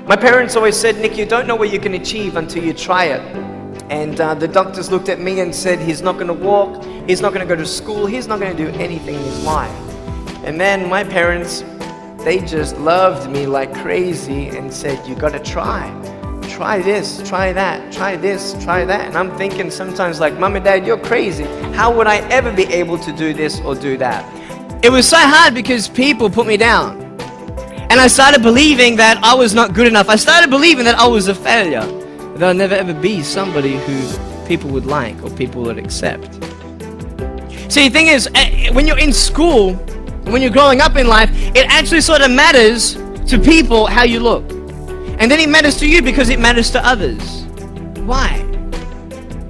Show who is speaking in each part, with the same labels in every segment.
Speaker 1: My parents always said, Nick, you don't know what you can achieve until you try it. And the doctors looked at me and said, he's not going to walk, he's not going to go to school, he's not going to do anything in his life. And then my parents, they just loved me like crazy and said, you got to try. Try this, try that, try this, try that. And I'm thinking sometimes like, Mom and Dad, you're crazy. How would I ever be able to do this or do that? It was so hard because people put me down. And I started believing that I was not good enough. I started believing that I was a failure. That I'll never ever be somebody who people would like or people would accept. See, the thing is, when you're in school, when you're growing up in life, it actually sort of matters to people how you look. And then it matters to you because it matters to others. Why?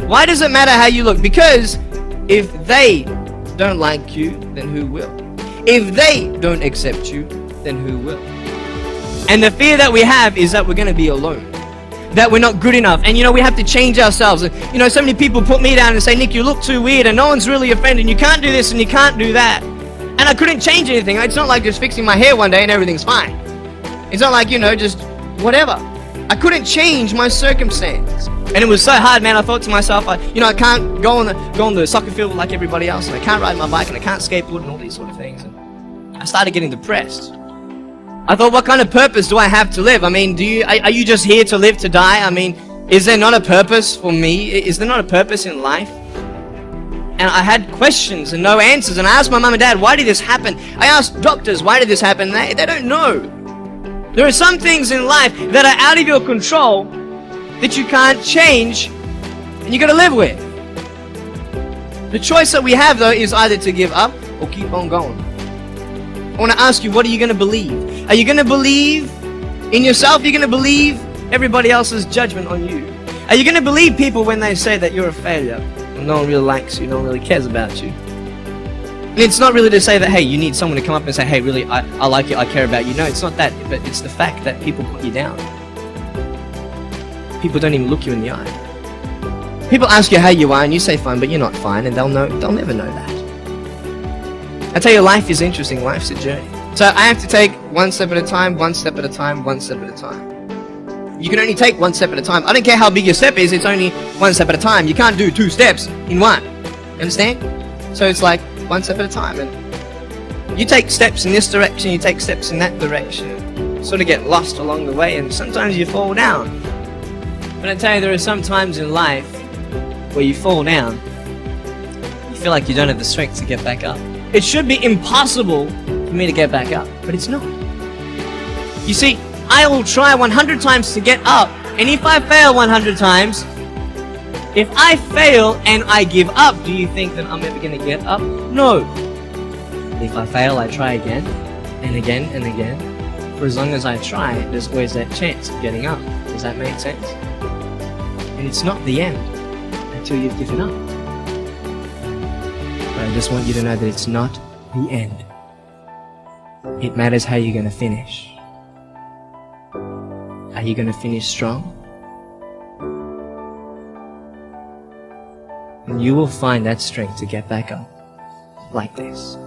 Speaker 1: Why does it matter how you look? Because if they don't like you, then who will? If they don't accept you, then who will? And the fear that we have is that we're going to be alone, that we're not good enough, and we have to change ourselves. And so many people put me down and say, Nick, you look too weird, and no one's really a friend, and you can't do this and you can't do that. And I couldn't change anything. It's not like just fixing my hair one day and everything's fine. It's not like, just whatever. I couldn't change my circumstance. And it was so hard, man. I thought to myself, I can't go on the soccer field like everybody else, and I can't ride my bike, and I can't skateboard and all these sort of things. And I started getting depressed. I thought, what kind of purpose do I have to live? I mean, are you just here to live to die? I mean, is there not a purpose for me? Is there not a purpose in life? And I had questions and no answers. And I asked my mom and dad, why did this happen? I asked doctors, why did this happen? They don't know. There are some things in life that are out of your control that you can't change and you got to live with. The choice that we have, though, is either to give up or keep on going. I want to ask you, what are you going to believe? Are you going to believe in yourself? Are you going to believe everybody else's judgment on you? Are you going to believe people when they say that you're a failure and no one really likes you, no one really cares about you? And it's not really to say that, hey, you need someone to come up and say, hey, really, I like you, I care about you. No, it's not that, but it's the fact that people put you down. People don't even look you in the eye. People ask you how you are and you say fine, but you're not fine, and they'll never know that. I tell you, life is interesting. Life's a journey. So I have to take one step at a time, one step at a time, one step at a time. You can only take one step at a time. I don't care how big your step is, it's only one step at a time. You can't do 2 steps in one. You understand? So it's like one step at a time. And you take steps in this direction, you take steps in that direction. Sort of get lost along the way, and sometimes you fall down. But I tell you, there are some times in life where you fall down, you feel like you don't have the strength to get back up. It should be impossible for me to get back up, but it's not. You see, I will try 100 times to get up, and if I fail 100 times, if I fail and I give up, do you think that I'm ever going to get up? No. If I fail, I try again, and again, and again. For as long as I try, there's always that chance of getting up. Does that make sense? And it's not the end until you've given up. But I just want you to know that it's not the end. It matters how you're going to finish. Are you going to finish strong? And you will find that strength to get back up like this.